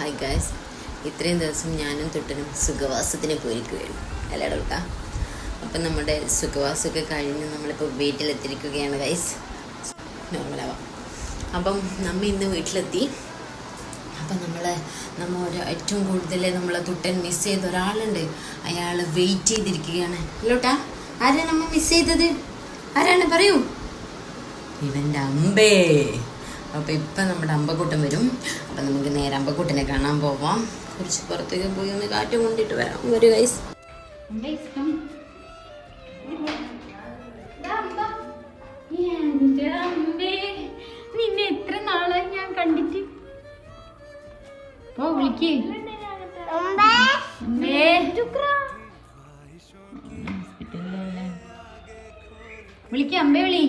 Hi guys, ഇത്രയും ദിവസം ഞാനും തൊട്ടനും സുഖവാസത്തിന് പോയിരിക്കുകയാണ് അല്ലേടാ കേട്ടാ. അപ്പം നമ്മുടെ സുഖവാസമൊക്കെ കഴിഞ്ഞ് നമ്മളിപ്പോൾ വീട്ടിലെത്തിയിരിക്കുകയാണ് ഗൈസ്. നോർമലാവാം. അപ്പം നമ്മ ഇന്ന് വീട്ടിലെത്തി. അപ്പം നമ്മൾ ഏറ്റവും കൂടുതൽ നമ്മളെ തൊട്ടൻ മിസ് ചെയ്ത ഒരാളുണ്ട്. അയാൾ വെയിറ്റ് ചെയ്തിരിക്കുകയാണ്. അല്ലോട്ടാ, ആരാണ് നമ്മൾ മിസ് ചെയ്തത്? ആരാണ് പറയൂ? ഇവൻ്റെ അമ്പേ. അപ്പോൾ ഇപ്പം നമ്മുടെ അമ്പക്കൂട്ടം വരും. അപ്പം നമുക്ക് നേരെ അമ്പക്കൂട്ടനെ കാണാൻ പോവാം. കുറച്ച് പുറത്തേക്ക് പോയി ഒന്ന് കാറ്റ് കൊണ്ടിട്ട് വരാം. ഒരു ഗൈസ്, നിന്നെ എത്ര നാളായി ഞാൻ കണ്ടിട്ട്. വിളിക്കേ വിളിക്ക, അമ്പേ വിളി.